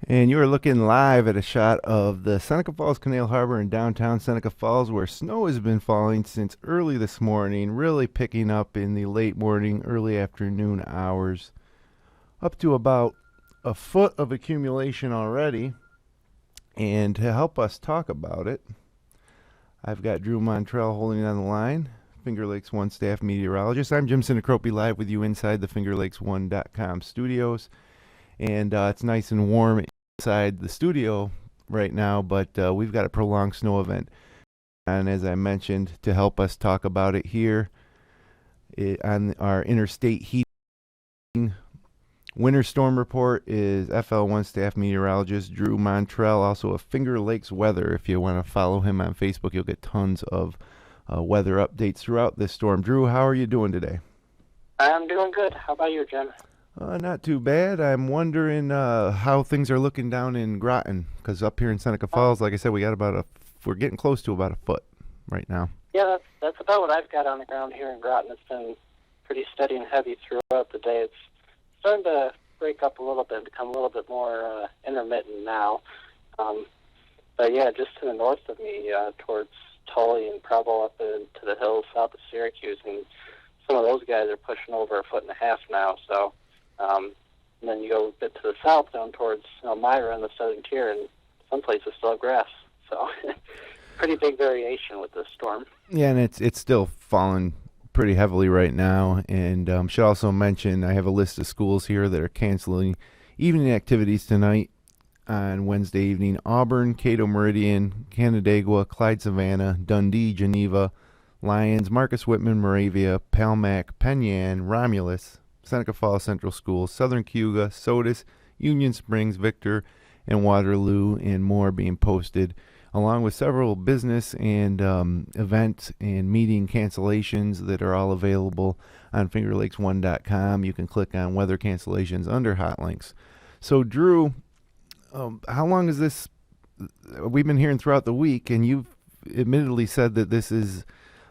And you are looking live at a shot of the Seneca Falls Canal Harbor in downtown Seneca Falls, where snow has been falling since early this morning, really picking up in the late morning, early afternoon hours, up to about a foot of accumulation already. And to help us talk about it, I've got Drew Montreuil holding it on the line, Finger Lakes One staff meteorologist. I'm Jim Sinacropi, live with you inside the FingerLakes1.com studios. And it's nice and warm inside the studio right now, but we've got a prolonged snow event. And as I mentioned, to help us talk about it here on our interstate heating winter storm report is FL1 staff meteorologist Drew Montreuil, also of Finger Lakes Weather. If you want to follow him on Facebook, you'll get tons of weather updates throughout this storm. Drew, how are you doing today? I'm doing good. How about you, Jim? Not too bad. I'm wondering how things are looking down in Groton, because up here in Seneca Falls, like I said, we're getting close to about a foot right now. Yeah, that's about what I've got on the ground here in Groton. It's been pretty steady and heavy throughout the day. It's starting to break up a little bit, become a little bit more intermittent now. But yeah, just to the north of me, towards Tully and Preble up into the hills south of Syracuse, and some of those guys are pushing over a foot and a half now. So. And then you go a bit to the south down towards Elmira and the southern tier, and some places still have grass. So pretty big variation with this storm. Yeah, and it's still falling pretty heavily right now. And should also mention I have a list of schools here that are canceling evening activities tonight on Wednesday evening. Auburn, Cato Meridian, Canandaigua, Clyde Savannah, Dundee, Geneva, Lyons, Marcus Whitman, Moravia, Palmac, Penn Yan, Romulus, Seneca Falls Central Schools, Southern Cayuga, Sodus, Union Springs, Victor, and Waterloo, and more being posted, along with several business and event and meeting cancellations that are all available on FingerLakes1.com. You can click on weather cancellations under hot links. So, Drew, how long is this? We've been hearing throughout the week, and you've admittedly said that this is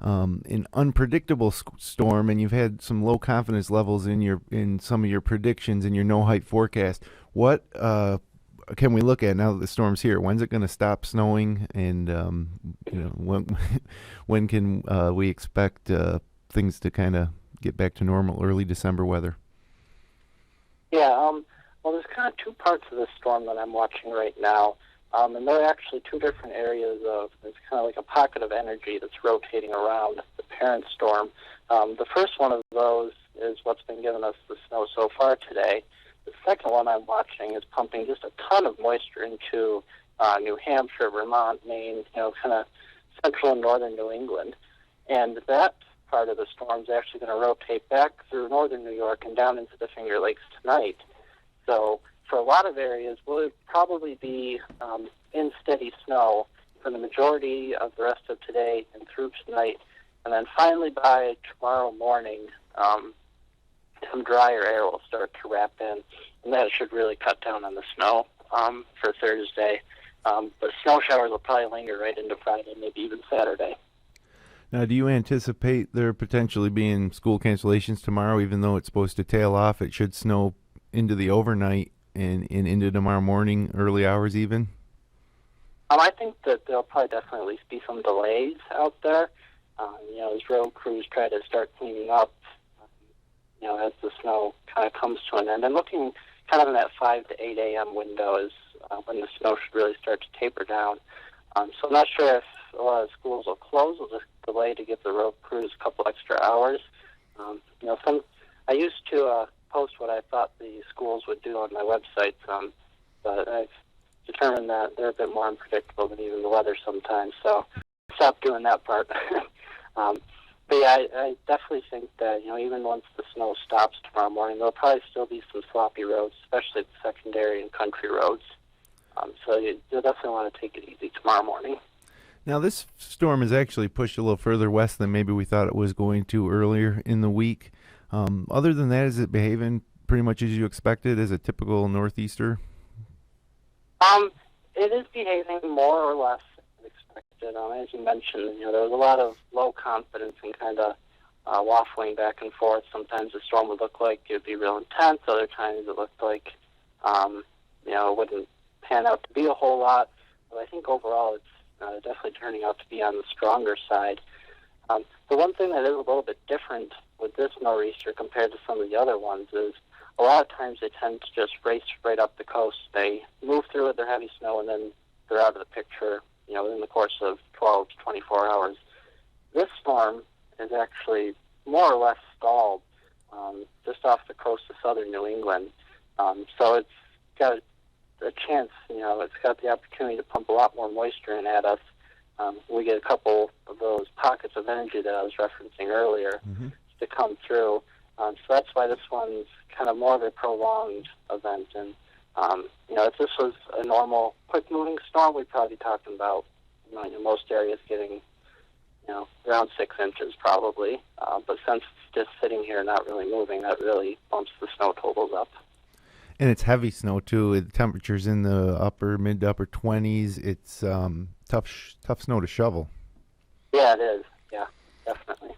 an unpredictable storm, and you've had some low confidence levels in some of your predictions in your no height forecast. What can we look at now that the storm's here? When's it going to stop snowing, and when can we expect things to kind of get back to normal, early December weather? Yeah, well, there's kind of two parts of this storm that I'm watching right now. And they're actually two different areas it's kind of like a pocket of energy that's rotating around the parent storm. The first one of those is what's been giving us the snow so far today. The second one I'm watching is pumping just a ton of moisture into New Hampshire, Vermont, Maine, kind of central and northern New England. And that part of the storm is actually going to rotate back through northern New York and down into the Finger Lakes tonight. So for a lot of areas, we'll probably be in steady snow for the majority of the rest of today and through tonight. And then finally by tomorrow morning, some drier air will start to wrap in, and that should really cut down on the snow for Thursday. But snow showers will probably linger right into Friday, maybe even Saturday. Now, do you anticipate there potentially being school cancellations tomorrow, even though it's supposed to tail off? It should snow into the overnight and into tomorrow morning, early hours even? I think that there'll probably definitely at least be some delays out there. As road crews try to start cleaning up, as the snow kind of comes to an end. And looking kind of in that 5 to 8 a.m. window is when the snow should really start to taper down. So I'm not sure if a lot of schools will close. We'll just delay to give the road crews a couple extra hours. I used to post what I thought the schools would do on my website, but I've determined that they're a bit more unpredictable than even the weather sometimes, so stop doing that part. But yeah, I definitely think that, even once the snow stops tomorrow morning, there'll probably still be some sloppy roads, especially the secondary and country roads. So you'll definitely want to take it easy tomorrow morning. Now, this storm is actually pushed a little further west than maybe we thought it was going to earlier in the week. Other than that, is it behaving pretty much as you expected as a typical northeaster? It is behaving more or less as expected. As you mentioned, there was a lot of low confidence and kind of waffling back and forth. Sometimes the storm would look like it would be real intense. Other times it looked like, it wouldn't pan out to be a whole lot. But I think overall it's definitely turning out to be on the stronger side. The one thing that is a little bit different with this nor'easter compared to some of the other ones is a lot of times they tend to just race right up the coast. They move through with their heavy snow, and then they're out of the picture, within the course of 12 to 24 hours. This storm is actually more or less stalled just off the coast of southern New England. So it's got a chance, it's got the opportunity to pump a lot more moisture in at us. We get a couple of those pockets of energy that I was referencing earlier to come through. So that's why this one's kind of more of a prolonged event. And, if this was a normal, quick-moving storm, we'd probably be talking about, in most areas getting, around 6 inches probably. But since it's just sitting here not really moving, that really bumps the snow totals up. And it's heavy snow, too. The temperature's in the mid to upper 20s. It's tough snow to shovel. Yeah, it is. Yeah, definitely.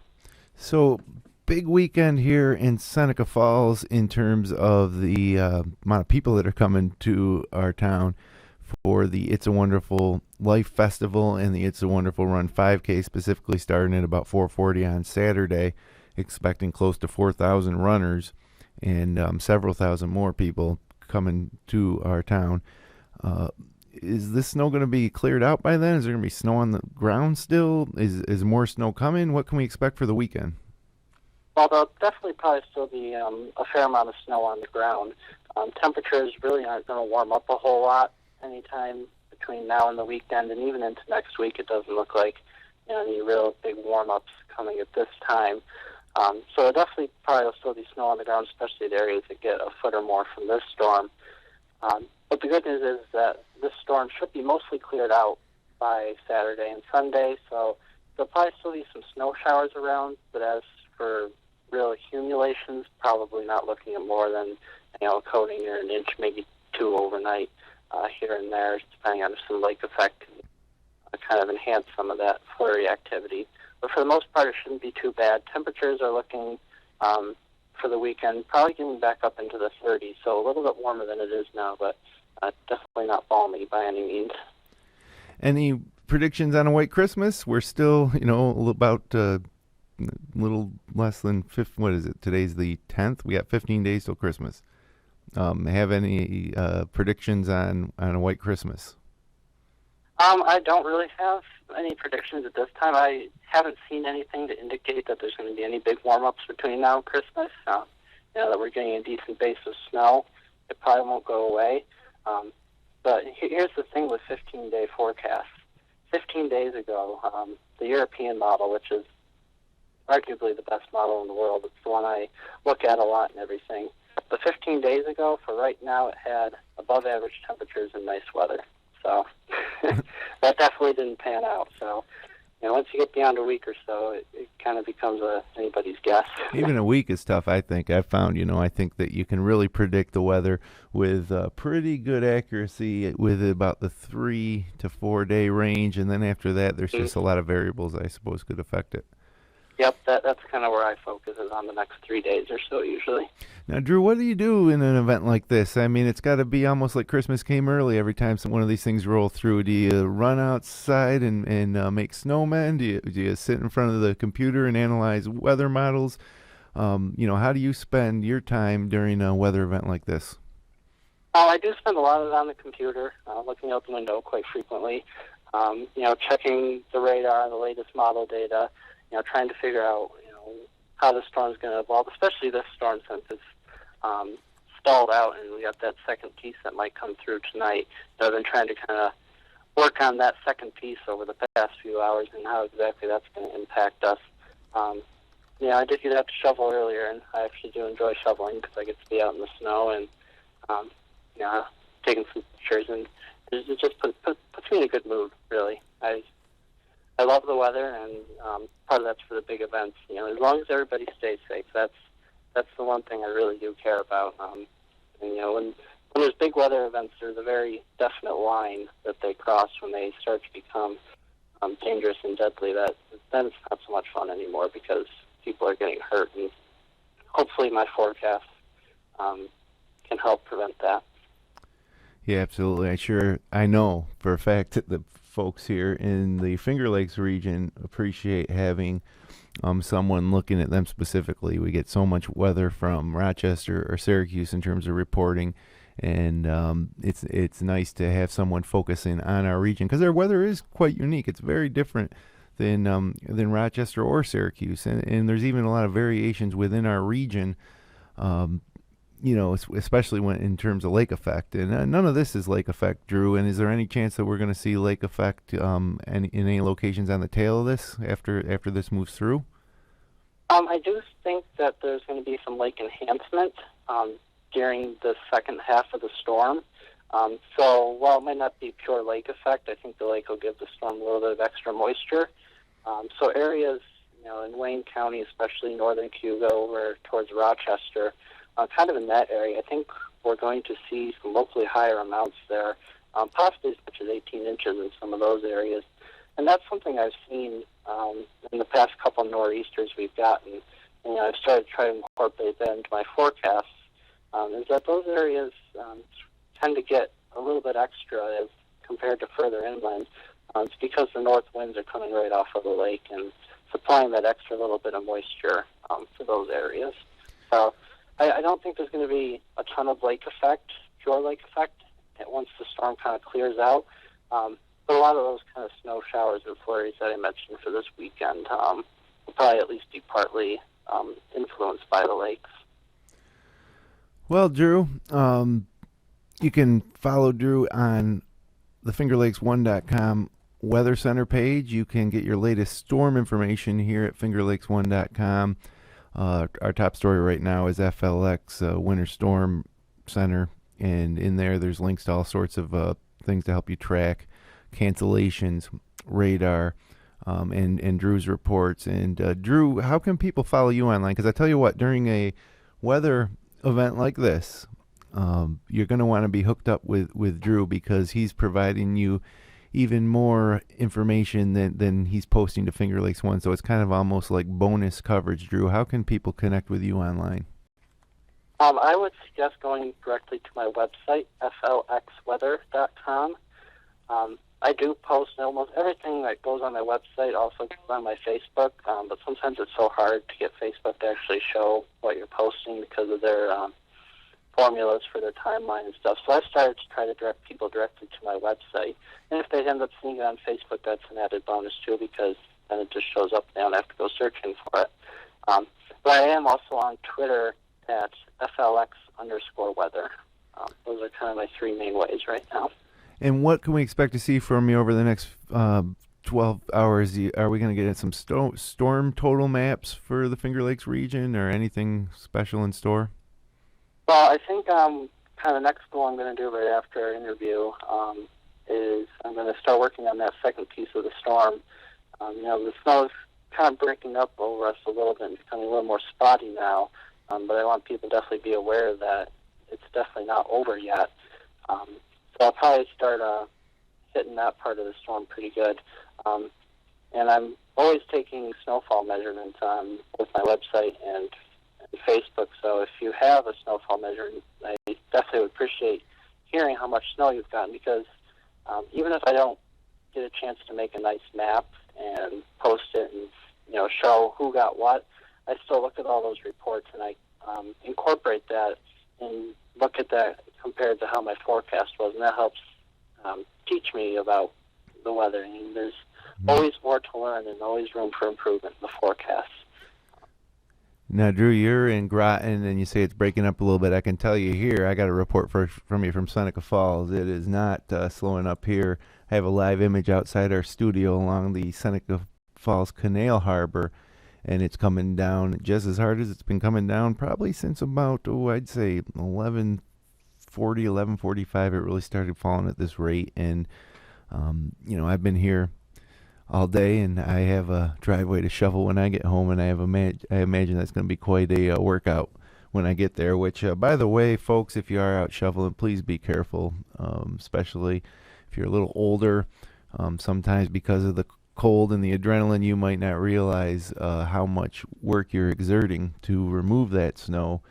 So, big weekend here in Seneca Falls in terms of the amount of people that are coming to our town for the It's a Wonderful Life Festival and the It's a Wonderful Run 5K, specifically starting at about 4:40 on Saturday, expecting close to 4,000 runners and several thousand more people coming to our town. Is this snow going to be cleared out by then? Is there going to be snow on the ground still? Is more snow coming? What can we expect for the weekend? Well, there'll definitely probably still be a fair amount of snow on the ground. Temperatures really aren't going to warm up a whole lot anytime between now and the weekend, and even into next week. It doesn't look like any real big warm-ups coming at this time. So there definitely probably will still be snow on the ground, especially the areas that get a foot or more from this storm. But the good news is that this storm should be mostly cleared out by Saturday and Sunday, so there'll probably still be some snow showers around, but as for real accumulations, probably not looking at more than a coating or an inch, maybe 2 overnight here and there, depending on if some lake effect can kind of enhance some of that flurry activity. But for the most part, it shouldn't be too bad. Temperatures are looking for the weekend probably getting back up into the 30s, so a little bit warmer than it is now, but definitely not balmy by any means. Any predictions on a white Christmas? We're still, about a little less than what is it? Today's the 10th. We got 15 days till Christmas. Have any predictions on a white Christmas? I don't really have any predictions at this time. I haven't seen anything to indicate that there's going to be any big warm-ups between now and Christmas. That we're getting a decent base of snow. It probably won't go away. But here's the thing with 15-day forecasts. 15 days ago, the European model, which is arguably the best model in the world, it's the one I look at a lot and everything. But 15 days ago, for right now, it had above-average temperatures and nice weather. So that definitely didn't pan out. So once you get beyond a week or so, it kind of becomes anybody's guess. Even a week is tough, I think. I've found, I think that you can really predict the weather with pretty good accuracy with about the 3 to 4 day range. And then after that, there's just a lot of variables I suppose could affect it. Yep, that's kind of where I focus, is on the next 3 days or so usually. Now, Drew, what do you do in an event like this? I mean, it's got to be almost like Christmas came early every time one of these things roll through. Do you run outside and make snowmen? Do you sit in front of the computer and analyze weather models? How do you spend your time during a weather event like this? I do spend a lot of it on the computer, looking out the window quite frequently, checking the radar, the latest model data, trying to figure out, how the storm's going to evolve, especially this storm since it's stalled out and we got that second piece that might come through tonight. I've been trying to kind of work on that second piece over the past few hours and how exactly that's going to impact us. I did get out to shovel earlier, and I actually do enjoy shoveling because I get to be out in the snow and, taking some pictures, and it just puts me in a good mood, really. I love the weather, and part of that's for the big events. As long as everybody stays safe, that's that's the one thing I really do care about. And, when there's big weather events, there's a very definite line that they cross when they start to become dangerous and deadly. Then it's not so much fun anymore because people are getting hurt, and hopefully my forecast can help prevent that. Yeah, absolutely. I know for a fact that the folks here in the Finger Lakes region appreciate having someone looking at them specifically. We get so much weather from Rochester or Syracuse in terms of reporting, and it's nice to have someone focusing on our region because our weather is quite unique. It's very different than Rochester or Syracuse, and there's even a lot of variations within our region. Especially when in terms of lake effect, and none of this is lake effect, Drew. And is there any chance that we're going to see lake effect in any locations on the tail of this after this moves through? I do think that there's going to be some lake enhancement during the second half of the storm. So while it might not be pure lake effect, I think the lake will give the storm a little bit of extra moisture. So areas, in Wayne County, especially northern Cuba over towards Rochester, kind of in that area, I think we're going to see some locally higher amounts there, possibly as much as 18 inches in some of those areas. And that's something I've seen in the past couple of nor'easters we've gotten. I've started trying to incorporate that into my forecasts, is that those areas tend to get a little bit extra as compared to further inland. It's because the north winds are coming right off of the lake and supplying that extra little bit of moisture for those areas. So I don't think there's going to be a ton of lake effect, pure lake effect, once the storm kind of clears out. But a lot of those kind of snow showers and flurries that I mentioned for this weekend will probably at least be partly influenced by the lakes. Well, Drew, you can follow Drew on the FingerLakes1.com Weather Center page. You can get your latest storm information here at FingerLakes1.com. Our top story right now is FLX, Winter Storm Center, and in there's links to all sorts of things to help you track cancellations, radar, and Drew's reports. And Drew, how can people follow you online? Because I tell you what, during a weather event like this, you're going to want to be hooked up with Drew because he's providing you even more information than he's posting to Finger Lakes One. So it's kind of almost like bonus coverage. Drew, how can people connect with you online? I would suggest going directly to my website, flxweather.com. I do post almost everything that goes on my website, also goes on my Facebook, but sometimes it's so hard to get Facebook to actually show what you're posting because of their formulas for their timeline and stuff. So I started to try to direct people directly to my website. And if they end up seeing it on Facebook, that's an added bonus too, because then it just shows up and they don't have to go searching for it. But I am also on Twitter at FLX_weather. Those are kind of my three main ways right now. And what can we expect to see from you over the next 12 hours? Are we going to get some storm total maps for the Finger Lakes region or anything special in store? Well, I think kind of next goal I'm going to do right after our interview is I'm going to start working on that second piece of the storm. The snow is kind of breaking up over us a little bit and becoming a little more spotty now, but I want people to definitely be aware that it's definitely not over yet. So I'll probably start hitting that part of the storm pretty good. And I'm always taking snowfall measurements on both my website and Facebook, so if you have a snowfall measurement, I definitely would appreciate hearing how much snow you've gotten, because even if I don't get a chance to make a nice map and post it and show who got what, I still look at all those reports and I incorporate that and look at that compared to how my forecast was, and that helps teach me about the weather. And there's always more to learn and always room for improvement in the forecast. Now, Drew, you're in Groton, and you say it's breaking up a little bit. I can tell you here, I got a report from you from Seneca Falls. It is not slowing up here. I have a live image outside our studio along the Seneca Falls Canal Harbor, and it's coming down just as hard as it's been coming down probably since about, I'd say 11:40, 11:45. It really started falling at this rate, and, I've been here all day, and I have a driveway to shovel when I get home, and I imagine that's going to be quite a workout. when I get there. Which, by the way, folks, if you are out shoveling, please be careful, especially if you're a little older. Sometimes because of the cold and the adrenaline, you might not realize how much work you're exerting to remove that snow.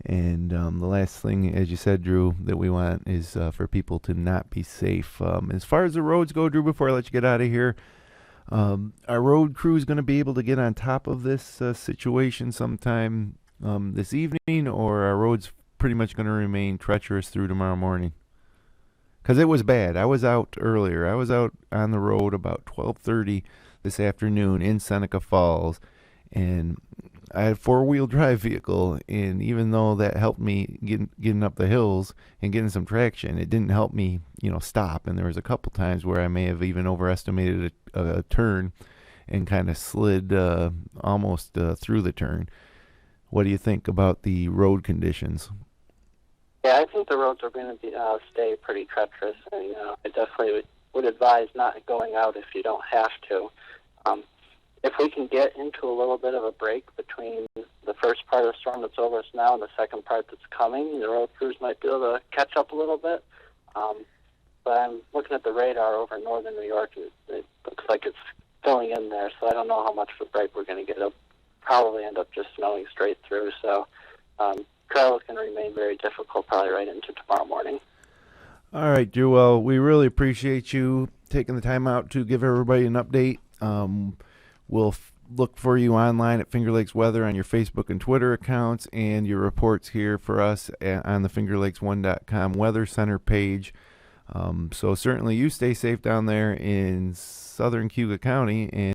And the last thing, as you said, Drew, that we want is for people to not be safe. As far as the roads go, Drew, before I let you get out of here, our road crew is going to be able to get on top of this situation sometime this evening, or our roads pretty much going to remain treacherous through tomorrow morning? Because it was bad. I was out earlier. I was out on the road about 12:30 this afternoon in Seneca Falls, and I had a four-wheel drive vehicle, and even though that helped me getting up the hills and getting some traction, it didn't help me, stop. And there was a couple times where I may have even overestimated a turn and kind of slid almost through the turn. What do you think about the road conditions? Yeah, I think the roads are going to be stay pretty treacherous, and I definitely would advise not going out if you don't have to. If we can get into a little bit of a break between the first part of the storm that's over us now and the second part that's coming, the road crews might be able to catch up a little bit. But I'm looking at the radar over northern New York, and it looks like it's filling in there, so I don't know how much of a break we're going to get. It'll probably end up just snowing straight through, so travel is going to remain very difficult probably right into tomorrow morning. All right, Drew. Well, we really appreciate you taking the time out to give everybody an update. We'll look for you online at Finger Lakes Weather on your Facebook and Twitter accounts, and your reports here for us on the FingerLakes1.com Weather Center page. So certainly you stay safe down there in southern Cuyahoga County, and